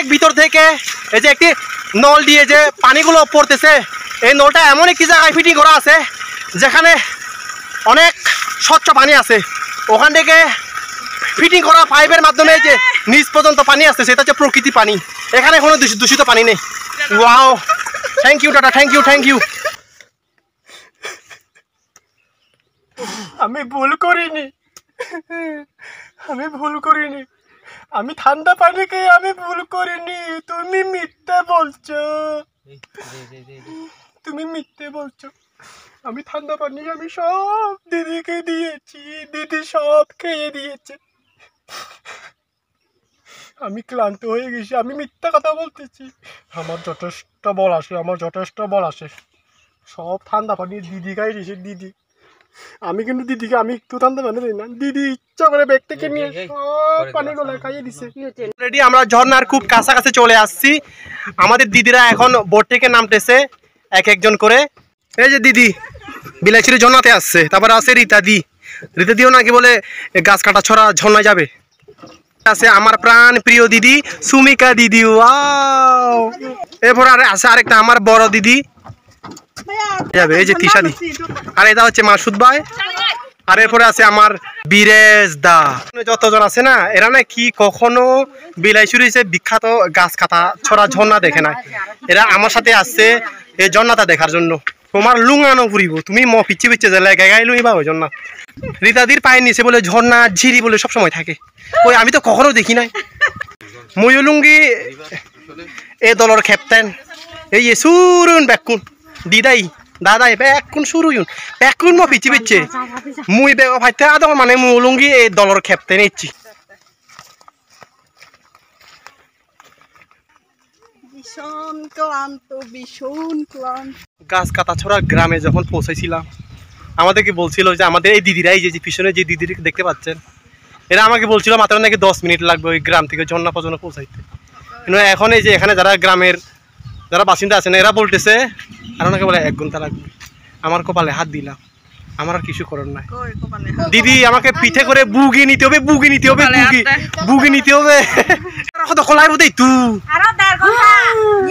অনেক ভিতর থেকে এই যে একটি নল দিয়ে যে পানিগুলো পড়তেছে, এই নলটা এমন একটি জায়গায় ফিটিং করা আছে যেখানে অনেক স্বচ্ছ পানি আছে। ওখান থেকে ফিটিং করা পাইপের মাধ্যমে যে নিচ পর্যন্ত পানি আসছে, সেটা হচ্ছে প্রকৃতি পানি। এখানে কোনো দূষিত পানি নেই। Wow, thank you tata, thank you. আমি ভুল করিনি, আমি ঠান্ডা পানি খেয়ে আমি ভুল করিনি। তুমি মিথ্যে বলছো, আমি ঠান্ডা পানি আমি সব দিদিকে দিয়েছি, দিদি সব খেয়ে দিয়েছে। আমি ক্লান্ত হয়ে গেছি, আমি মিথ্যা কথা বলতেছি। আমার যথেষ্ট বল আসে, সব ঠান্ডা পানি দিদি খাই দিয়েছে। দিদি, আমি কিন্তু দিদিকে আমি একটু ঠান্ডা পানি দিই না, দিদি ইচ্ছা করে ব্যাগ থেকে নিয়ে সব পানিগুলো খাইয়ে দিছে। অলরেডি আমরা ঝর্ণার খুব কাছাকাছি চলে আসছি। আমাদের দিদিরা এখন বোট থেকে নামতেছে একজন করে। এই যে দিদি বিলাইছড়ি ঝর্ণাতে আসছে, তারপরে আছে রীতাদিও নাকি বলে গাছ কাটা ছড়া ঝর্ণায় যাবে। আছে আমার প্রাণ প্রিয় দিদি সুমিকা দিদি, ওয়াও। এরপর আছে আরেকটা আমার বড় দিদি যাবে, এই যে তিশাদি। আর এটা হচ্ছে মাসুদ ভাই। আর এরপরে আছে আমার বীরেশ দা। যতজন আছে না, এরা না কি কখনো বিলাইছড়ি যে বিখ্যাত গাছ কাটা ছড়া ঝর্ণা দেখে না। এরা আমার সাথে আসছে এই ঝর্ণাটা দেখার জন্য। তোমার লুঙানো ফুরিব, তুমি পিছিয়ে পিছিয়ে গেলে গাই লুইবা ওই ঝর্ণা। রীতাদির পায়ের নিচে বলে ঝর্ণা ঝিরি বলে সবসময় থাকে, ওই আমি তো কখনো দেখি নাই। ময়ূলুঙ্গি এ দলের ক্যাপ্টেন, এই সুরুন ব্যাকুন দিদাই দাদাই ব্যাকুন সুরুন ব্যাকুন পিছি পিচ্ছে মুই বেগ ফাইতে আদ মানে ময়ূলুঙ্গি এই দলের ক্যাপ্টেন ইচ্ছি। গাছ কাটা ছড়া গ্রামে যখন পৌঁছেছিলাম, আমাদেরকে বলছিল যে আমাদের এই দিদিরাই যে পিছনে যে দিদির দেখতে পাচ্ছেন, এরা আমাকে বলছিল মাত্র নাকি 10 মিনিট লাগবে ওই গ্রাম থেকে ঝর্ণা পর্যন্ত পৌঁছাইতে। কিন্তু এখন এই যে এখানে যারা গ্রামের যারা বাসিন্দা আছেন, এরা বলতেছে আর ওনাকে বলে 1 ঘন্টা লাগবে। আমার কপালে হাত দিলাম, আমার আর কিছু করার নাই। দিদি আমাকে পিঠে করে বুগি নিতে হবে খোলাই বোধ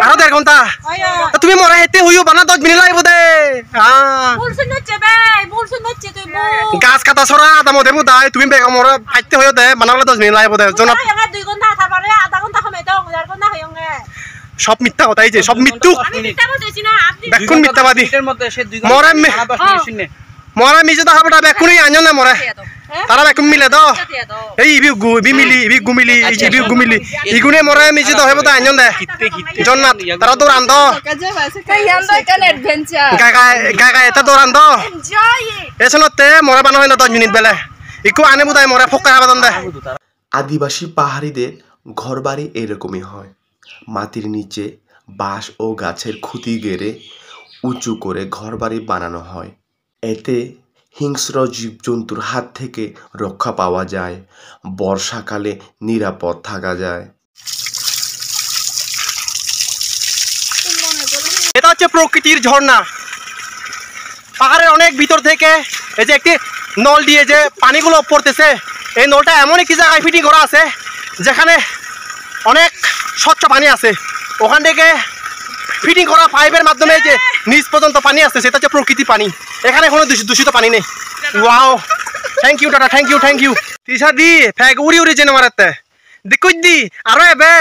আরো 1.5 ঘন্টা। তুমি মরা হেতে হইও বানা 10 মিনিট লাগবে দে। গাছ কাটা ছড়া আদা মধ্যে বোধাই তুমি বেগা মরা ফাইতে হইও দে বানালে 10 মিনিট লাগবে দে। সব মিথ্যা কথা, এই যে সব মৃত্যু বেকুন মিথ্যাবাদী। মরা মিজে তো হাবটা বেকুনি আনো না মরা তারা বেকুন মিলে তো এই গুমিলি ইগুনে মরা মিজে তো হইব তো আনো দে জন্নাত তারা তো রান্দ গায় এটা তো রান্দ এসনতে মরা বানা হয় না 10 মিনিট বেলে ইকু আনে বুদাই মরা ফকা আবাদন দে। আদিবাসী পাহাড়িদের ঘরবাড়ি এরকমই হয়। মাটির নিচে বাঁশ ও গাছের খুঁটি গেড়ে উঁচু করে ঘরবাড়ি বানানো হয়। এতে হিংস্র জীবজন্তুর হাত থেকে রক্ষা পাওয়া যায়, বর্ষাকালে নিরাপদ থাকা যায়। এটা হচ্ছে প্রকৃতির ঝর্ণা। পাহাড়ের অনেক ভিতর থেকে এই যে একটি নল দিয়ে যে পানিগুলো পড়তেছে, এই নলটা এমন একটি জায়গায় ফিটিং করা আছে যেখানে অনেক স্বচ্ছ পানি আছে। ওখান থেকে ফিটিং করা পাইপের মাধ্যমে যে নিচ পর্যন্ত পানি আসছে, সেটা হচ্ছে প্রকৃতি পানি। এখানে কোনো দূষিত পানি নেই। Wow, thank you tata, thank you. তিশা দি ফ্যাগ উড়ি জেনে মারাতে দেখুই দি আরো এবে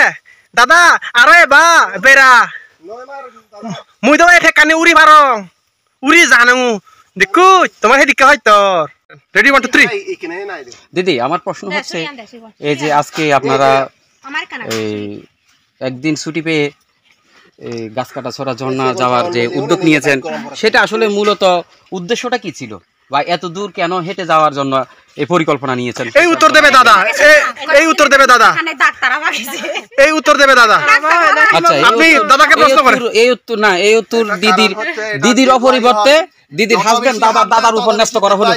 দাদা আরো এবা বেড়া মুই তো এ কানে উড়ি পারং উড়ি জানো দেখু তোমার হেদিকে হয় তোর। রেডি 1 2 3। দিদি আমার প্রশ্ন হচ্ছে, এই যে আজকে আপনারা এই একদিন ছুটি পেয়ে এই গাছ কাটা ছড়া ঝর্ণা যাওয়ার যে উদ্যোগ নিয়েছেন, সেটা আসলে মূলত উদ্দেশ্যটা কি ছিল, বা এত দূর কেন হেঁটে যাওয়ার জন্য এই পরিকল্পনা নিয়েছেন? এই উত্তর দেবে দাদা, এই উত্তর দেবে দাদা, এই উত্তর দেবে দাদা। আচ্ছা, আপনি দাদাকে প্রশ্ন করেন। এই উত্তর না, এই উত্তর দিদির অপরিবর্তে দিদির হাজবেন্ড দাদার উপর ন্যস্ত করা হলো।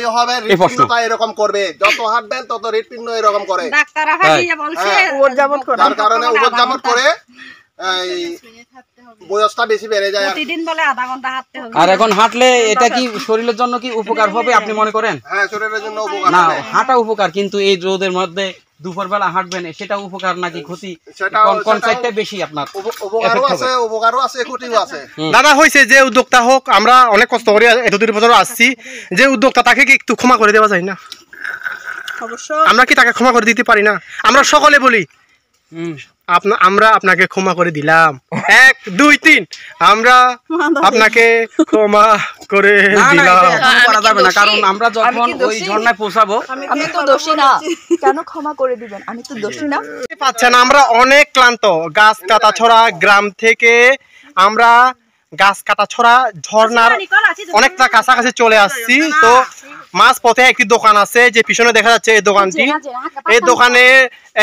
এই প্রশ্ন এরকম করবে, যত হাঁটবেন তত হৃৎপিণ্ড এরকম করে, তার কারণে উপজামত করে বয়সটা বেশি বেড়ে যায়। প্রতিদিন বলে আধা ঘন্টা হাঁটতে হবে। আর এখন হাঁটলে এটা কি শরীরের জন্য কি উপকার হবে আপনি মনে করেন? হ্যাঁ, শরীরের জন্য উপকার। না, হাঁটা উপকার, কিন্তু এই রোদের মধ্যে দুপুরবেলা হাঁটবেন, সেটা উপকার নাকি ক্ষতি? সেটাও- কোন সেটাও- সাইডটা বেশি আপনার উপকারও effect আছে, হবে? উপকারও আছে, ক্ষতিও আছে। দাদা হয়েছে যে উদ্যোক্তা হোক, আমরা অনেক কষ্ট করে এতদূর পর্যন্ত আসছি, যে উদ্যোক্তা তাকে কি একটু ক্ষমা করে দেওয়া যায় না? আমরা কি তাকে ক্ষমা করে দিতে পারি না? আমরা সকলে বলি আমরা আপনাকে ক্ষমা করে দিলাম, 1 2 3 আমরা আপনাকে ক্ষমা করে না না, দিলাম। এটা এখনো করা যাবে না, কারণ আমরা যখন ওই ঝর্ণায় পৌঁছাবো আমি তো দোষী না, কেন ক্ষমা করে দিবেন? আমি তো দোষী না। পাচ্ছেন, আমরা অনেক ক্লান্ত, গাছ কাটা ছড়া গ্রাম থেকে আমরা গাছ কাটা ছড়া ঝর্ণার অনেকটা কাছাকাছি চলে আসছি। তো মাঝ পথে একটি দোকান আছে, যে পিছনে দেখা যাচ্ছে এই দোকানটি, এই দোকানে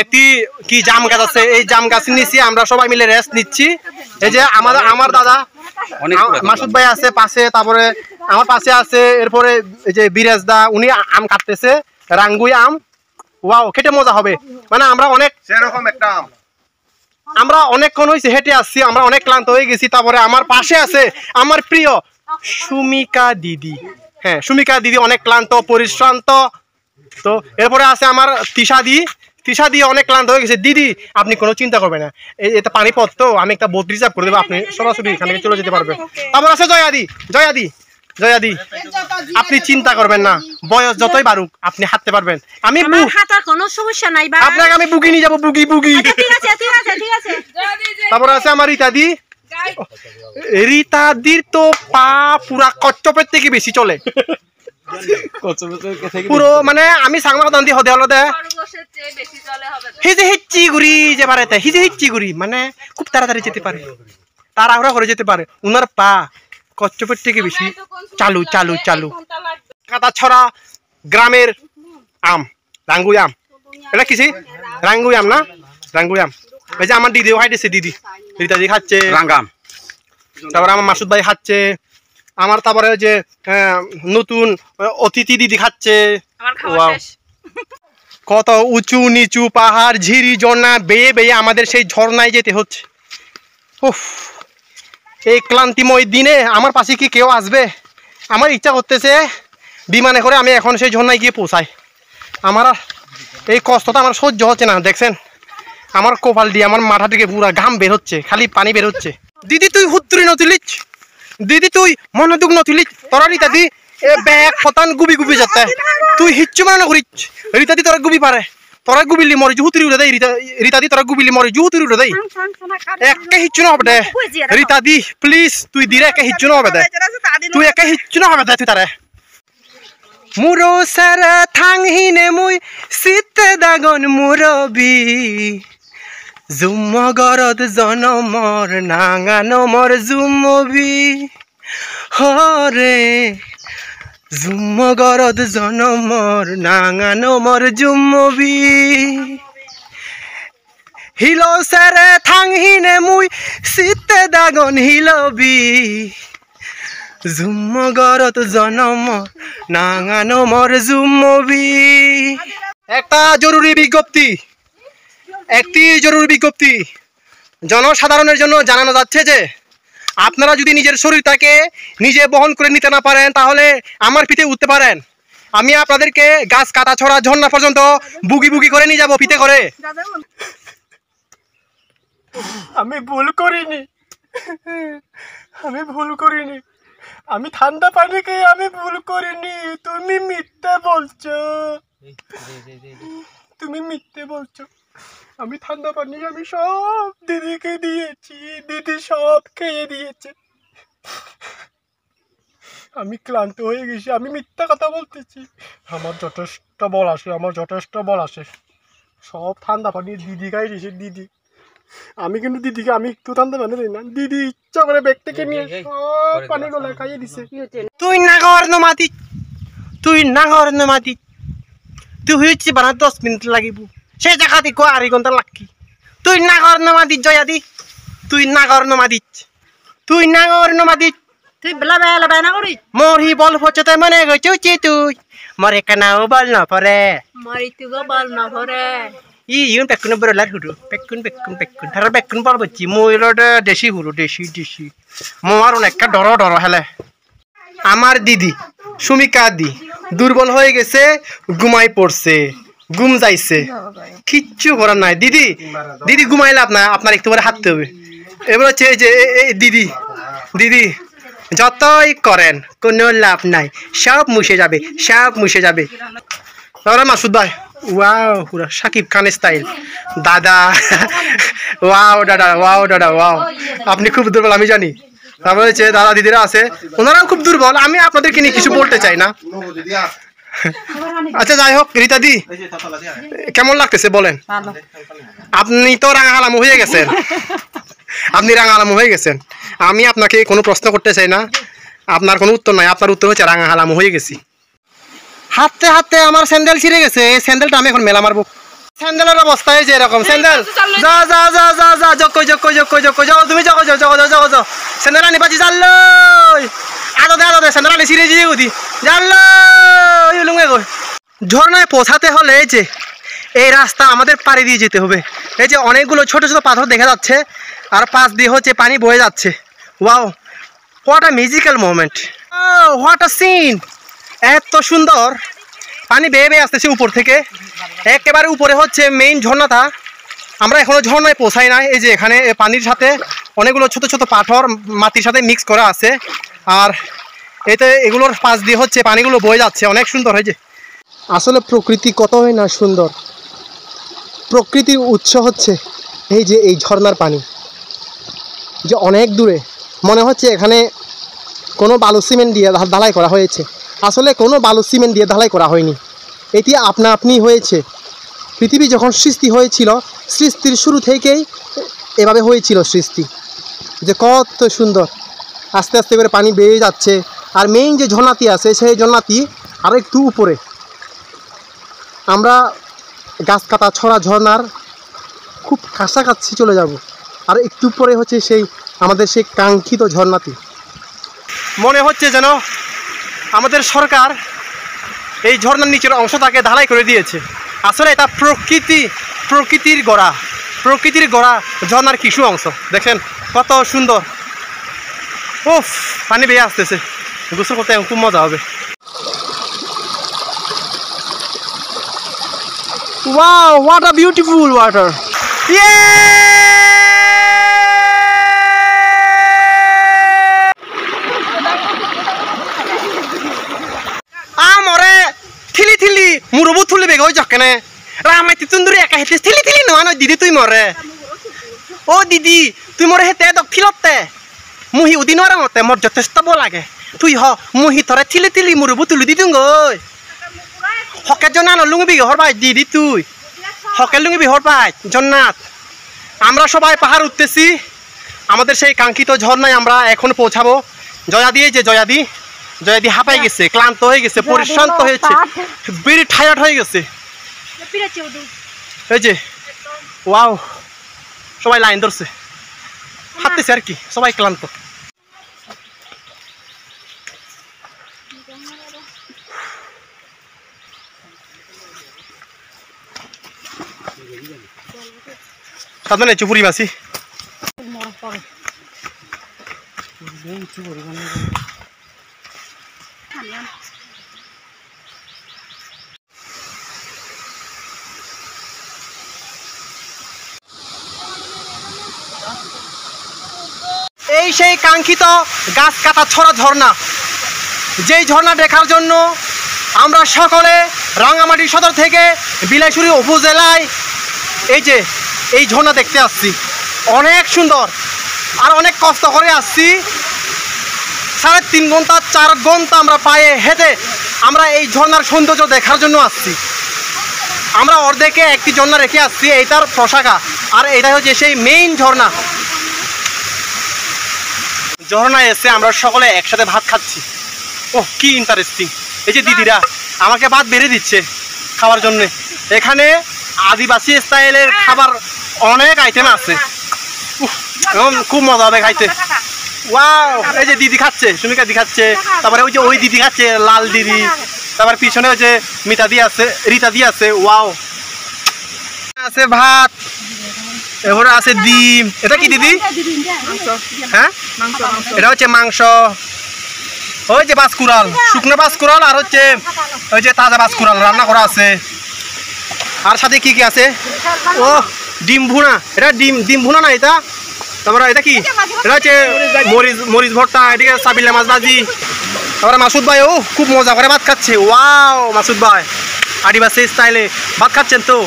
একটি কি জাম গাছ আছে, এই জাম গাছের নিচে আমরা সবাই মিলে রেস্ট নিচ্ছি। এই যে আমার দাদা অনেক মাসুদ ভাই আছে পাশে, তারপরে আমার পাশে আছে, এরপরে এই যে বিরাজ দা, উনি আম কাটতেছে, রাঙ্গুই আম। ওয়াও, খেতে মজা হবে। মানে আমরা সেরকম একটা আম। আমরা অনেকক্ষণ হয়েছে হেঁটে আসছি, আমরা অনেক ক্লান্ত হয়ে গেছি। তারপরে আমার পাশে আছে আমার প্রিয় সুমিকা দিদি। হ্যাঁ, সুমিকা দিদি অনেক ক্লান্ত পরিশ্রান্ত। তো এরপরে আছে আমার তিশা দি অনেক ক্লান্ত হয়ে গেছে। দিদি আপনি কোনো চিন্তা করবেন না, এটা পানি পথ, তো আমি একটা বোট রিজার্ভ করে দেবো, আপনি সরাসরি এখান থেকে চলে যেতে পারবেন। তারপর আছে জয়াদি আপনি চিন্তা করবেন না, বয়স যতই বাড়ুক আপনি হাঁটতে পারবেন। আমি হাঁটার কোনো সমস্যা নাই বা আপনাকে আমি বুকি নিয়ে যাবো, বুকি। ঠিক আছে তারপর আছে আমার রীতাদির তো পা পুরা কচ্চপের থেকে বেশি চলে পুরো, মানে আমি সাংমা দান্দি হদে হলো দে হিচি গুড়ি যে পারে, হিচি গুড়ি মানে খুব তাড়াতাড়ি যেতে পারে, তাড়াহুড়া করে যেতে পারে। উনার পা কচ্চপের থেকে বেশি চালু। কাটা ছড়া গ্রামের আম, রাঙ্গুই আম, এটা কিসি রাঙ্গুই আম না, রাঙ্গুই আম। এই যে আমার দিদিও খাইতেছে, রীতাদি খাচ্ছে রাঙ্গাম। তারপরে আমার মাসুদ ভাই খাচ্ছে, আমার তারপরে যে নতুন অতিথি দিদি খাচ্ছে। Wow. কত উঁচু নিচু পাহাড়, ঝিরি ঝর্ণা বেয়ে বেয়ে আমাদের সেই ঝর্ণায় যেতে হচ্ছে। উফ, এই ক্লান্তিময় দিনে আমার পাশে কি কেউ আসবে? আমার ইচ্ছা করতেছে বিমানে করে আমি এখন সেই ঝর্ণায় গিয়ে পৌঁছাই। আমার এই কষ্টটা আমার সহ্য হচ্ছে না। দেখছেন আমার কপাল দিয়ে আমার মাথা থেকে পুরা ঘাম বের হচ্ছে, খালি পানি বের হচ্ছে। দিদি তুই হুত্তুরি নতুলিচ, দিদি তুই মনোদুগ নতুলিচ, তোরা রীতাদি এ ব্যাগ ফতান গুবি যাতে তুই হিচ্ছু মানে করিস। রীতাদি তোরা গুবি পারে, তোরা গুবিলি মরে জুহুতুরি উড়ে দেয়। রীতাদি তোরা গুবিলি মরে জুহুতুরি উড়ে দেয়, একে হিচ্ছু না হবে দে। রীতাদি প্লিজ তুই দিলে একে হিচ্ছু না হবে দে, তুই একে হিচ্ছু না হবে দে তুই তারে। মুরো সার থাংহিনে মুই শীতে দাগন মুরবি, জুম্মগরদ জনমর নাঙানমর জুম্মবি হরে, জুম্মগরদ জনমর নাঙানমর জুম্মবি। হিলো সারে থাংহিনে মুই শীতে দাগন হিলবি, জুম্মগরদ জনমর নাঙানমর জুম্মবি। একটি জরুরি বিজ্ঞপ্তি জনসাধারণের জন্য জানানো যাচ্ছে যে আপনারা যদি নিজের শরীরটাকে নিজে বহন করে নিতে না পারেন তাহলে আমার পিঠে উঠতে পারেন। আমি আপনাদেরকে গাছ কাটা ছড়া ঝর্ণা পর্যন্ত বুগি করে নিয়ে যাবো পিঠে করে। আমি ভুল করিনি, আমি ঠান্ডা পানি খেয়ে আমি ভুল করিনি। তুমি মিথ্যে বলছো, আমি ঠান্ডা পানি আমি সব দিদিকে দিয়েছি, দিদি সব খেয়ে দিয়েছে। আমি ক্লান্ত হয়ে গেছি, আমি মিথ্যা কথা বলতেছি। আমার যথেষ্ট বল আসে, সব ঠান্ডা পানি দিদি খাই দিয়েছে। দিদি আমি কিন্তু দিদিকে আমি একটু ঠান্ডা পানি দিই না, দিদি ইচ্ছা করে ব্যাগ থেকে নিয়ে সব পানিগুলো খাইয়ে দিছে। তুই নাগর নমাতি তুই হয়েছি বানা 10 মিনিট লাগিব, সে জায়গাতে 2 ঘন্টা লাগি। তুই নাগর নমাদি জয়াদি, তুই নাগর নমাদি তুই বেলা না করি মোর হি বল হচ্ছে মনে গেছি তুই মরে কানাও বল না পরে মরি তুই বল না ভরে ইউন পেকুন বরলার হুরু পেকুন ধারা পেকুন বল বচ্ছি ময়ূরটা দেশি হুরু দেশি মোর অনেক ডর হেলে। আমার দিদি সুমিকা দি দুর্বল হয়ে গেছে, ঘুমাই পড়ছে। ঘুম যাইছে, কিচ্ছু করার নাই। দিদি দিদি ঘুমাইলে আপনার একটু করে হাঁটতে হবে। এবার হচ্ছে এই যে দিদি দিদি যতই করেন কোনো লাভ নাই, সব মুছে যাবে, সব মুছে যাবে। মাসুদ ভাই ওয়াও, পুরা শাকিব খান স্টাইল। দাদা ওয়াও দাদা, ওয়াও দাদা, ওয়াও। আপনি খুব দুর্বল আমি জানি। তারপরে হচ্ছে দাদা দিদিরা আছে, ওনারাও খুব দুর্বল। আমি আপনাদেরকে নিয়ে কিছু বলতে চাই না। আচ্ছা যাই হোক, রীতা দি কেমন লাগতেছে বলেন? আপনি তো রাঙালামো হয়ে গেছেন, আপনি রাঙালামো হয়ে গেছেন। আমি আপনাকে কোনো প্রশ্ন করতে চাই না, আপনার কোনো উত্তর নাই। আপনার উত্তর হচ্ছে রাঙালামো হয়ে গেছি। হাঁটতে হাঁটতে আমার স্যান্ডেল ছিঁড়ে গেছে, এই স্যান্ডেলটা আমি এখন মেলা মারবো। স্যান্ডেলের অবস্থায় যে এরকম, স্যান্ডেল যা যা যা যা যা জকই জকই জকই জকই যাও, তুমি যাও যাও যাও যাও যাও, স্যান্ডেল আনি বাজি জানলো আদো দে স্যান্ডেল আনি ছিঁড়ে দিয়ে দি জানলো লুঙ্গে গো। ঝর্ণায় পৌঁছাতে হলে এই যে এই রাস্তা আমাদের পাড়ি দিয়ে যেতে হবে। এই যে অনেকগুলো ছোট ছোট পাথর দেখা যাচ্ছে, আর পাশ দিয়ে হচ্ছে পানি বয়ে যাচ্ছে। Wow, what a magical moment, what a scene. এত সুন্দর পানি বেয়ে বেয়ে আসতেছে উপর থেকে, একেবারে উপরে হচ্ছে মেইন ঝর্ণাটা। আমরা এখনো ঝর্ণায় পৌঁছাই নাই। এই যে এখানে পানির সাথে অনেকগুলো ছোট ছোট পাথর মাটির সাথে মিক্স করা আছে, আর এতে এগুলোর পাশ দিয়ে হচ্ছে পানিগুলো বয়ে যাচ্ছে, অনেক সুন্দর হয়েছে। আসলে প্রকৃতি কতই না সুন্দর। প্রকৃতির উৎস হচ্ছে এই যে এই ঝর্ণার পানি, যে অনেক দূরে। মনে হচ্ছে এখানে কোনো বালু সিমেন্ট দিয়ে ঢালাই করা হয়েছে। আসলে কোনো বালু সিমেন্ট দিয়ে ঢালাই করা হয়নি, এটি আপনা আপনি হয়েছে। পৃথিবী যখন সৃষ্টি হয়েছিল, সৃষ্টির শুরু থেকেই এভাবে হয়েছিল সৃষ্টি। যে কত সুন্দর আস্তে আস্তে করে পানি বেয়ে যাচ্ছে। আর মেইন যে ঝর্ণাটি আছে, সেই ঝর্ণাটি আরও একটু উপরে। আমরা গাছ কাটা ছড়া ঝর্ণার খুব কাছাকাছি চলে যাব, আর একটু পরে হচ্ছে সেই আমাদের সেই কাঙ্ক্ষিত ঝর্ণাটি। মনে হচ্ছে যেন আমাদের সরকার এই ঝর্ণার নিচের অংশটাকে ঢালাই করে দিয়েছে। আসলে এটা প্রকৃতির গড়া ঝর্ণার কিছু অংশ। দেখেন কত সুন্দর। উফ, পানি বেয়ে আসতেছে, গোসল করতে খুব মজা হবে। Wow, what a beautiful water! আমরে থিলি থিলি মুরবু থুলি বেগ হই জকেনে রামাইতি তুন্দুরি একা হেতে থিলি থিলি নয় দিদি তুই মরে। ও দিদি তুই মরে হেতে দক থিলতে মুহি উদিনরে মতে মোর যথেষ্ট বল লাগে। তুই হ মুহি তরে থিলি থিলি মুরবু তুলি দিদুং গই হকের জন্য লুঙ্গি হরবাই দিদি তুই হকের লুঙ্গি হরবাই জন্নাথ। আমরা সবাই পাহাড় উঠতেছি, আমাদের সেই কাঙ্ক্ষিত ঝর্ণায় আমরা এখন পৌঁছাবো। জয়াদি এই যে জয়াদি হাঁপাই গেছে, ক্লান্ত হয়ে গেছে, পরিশ্রান্ত হয়েছে, বেরি টায়ার্ড হয়ে গেছে। এই যে ওয়াও, সবাই লাইন ধরছে, হাঁটতেছে আর কি, সবাই ক্লান্ত। সাধনে চুপুরি মাসি এই সেই কাঙ্ক্ষিত গাছ কাটা ছড়া ঝর্ণা, যেই ঝর্ণা দেখার জন্য আমরা সকলে রাঙ্গামাটি সদর থেকে বিলাইছড়ি উপজেলায় এই ঝর্ণা দেখতে আসছি। অনেক সুন্দর, আর অনেক কষ্ট করে আসছি। 3.5 ঘন্টা 4 ঘন্টা আমরা পায়ে হেঁটে আমরা এই ঝর্ণার সৌন্দর্য দেখার জন্য আসছি। আমরা অর্ধেকে একটি ঝর্ণা রেখে আসছি, এইটার পোশাকা, আর এটা হচ্ছে সেই মেইন ঝর্ণা। ঝর্ণায় এসে আমরা সকলে একসাথে ভাত খাচ্ছি। ও কি ইন্টারেস্টিং। এই যে দিদিরা আমাকে ভাত বেড়ে দিচ্ছে খাওয়ার জন্য। এখানে আদিবাসী স্টাইলের খাবার অনেক আইটেম আছে, খুব মজা হবে খাইতে। ওয়াও, এই যে দিদি খাচ্ছে, সুমিকা দিদি খাচ্ছে, তারপরে ওই দিদি খাচ্ছে, লাল দিদি, তারপর পিছনে ওই যে মিতা দি আছে, রীতা দি আছে। ওয়াও, আছে ভাত, এবারে আছে ডিম। এটা কি দিদি? হ্যাঁ, এটা হচ্ছে মাংস। ওই যে বাসকুড়াল, শুকনো বাসকুড়াল, আর হচ্ছে ওই যে তাজা বাসকুড়াল রান্না করা আছে। আর সাথে কি কি আছে? ও ডিম ভুনা, এটা ডিম ভুনা না এটা? তারপরে এটা কি? এটা হচ্ছে মরিচ ভর্তা, এদিকে সাবিলা মাছ ভাজি। তারপরে মাসুদ ভাই ও খুব মজা করে ভাত খাচ্ছে। ওয়াও মাসুদ ভাই আদিবাসী স্টাইলে ভাত খাচ্ছেন তো,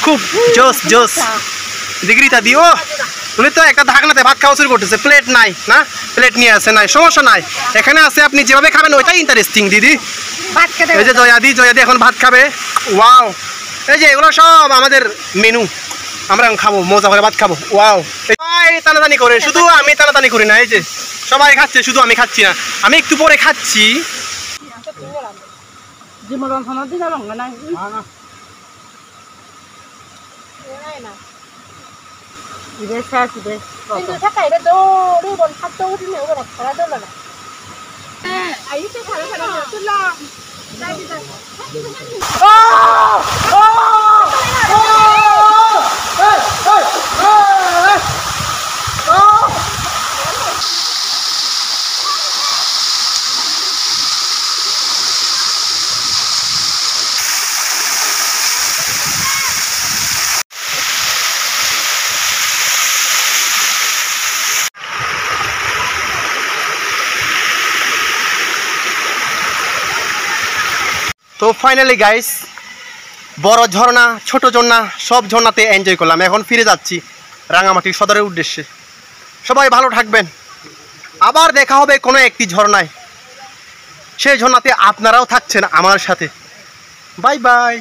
খুব জোস জোস। ডিগ্রিটা দিও, উনি তো একটা ঢাকনাতে ভাত খাওয়া শুরু করতেছে, প্লেট নাই না, প্লেট নিয়ে আসে নাই, সমস্যা নাই, এখানে আছে, আপনি যেভাবে খাবেন ওইটাই ইন্টারেস্টিং দিদি। এই যে জয়াদি এখন ভাত খাবে। ওয়াও, এই যে এগুলো সব আমাদের মেনু, আমরা এখন খাবো, মজা করে ভাত খাবো। ওয়াও, টানাটানি করে, শুধু আমি টানাটানি করি না, এই যে সবাই খাচ্ছে, শুধু আমি খাচ্ছি না, আমি একটু পরে খাচ্ছি। তো ফাইনালি গাইস, বড় ঝর্ণা ছোট ঝর্ণা সব ঝর্ণাতে এনজয় করলাম। এখন ফিরে যাচ্ছি রাঙামাটি সদরের উদ্দেশ্যে। সবাই ভালো থাকবেন, আবার দেখা হবে কোনো একটি ঝর্ণায়, সেই ঝর্ণাতে আপনারাও থাকছেন আমার সাথে। Bye bye.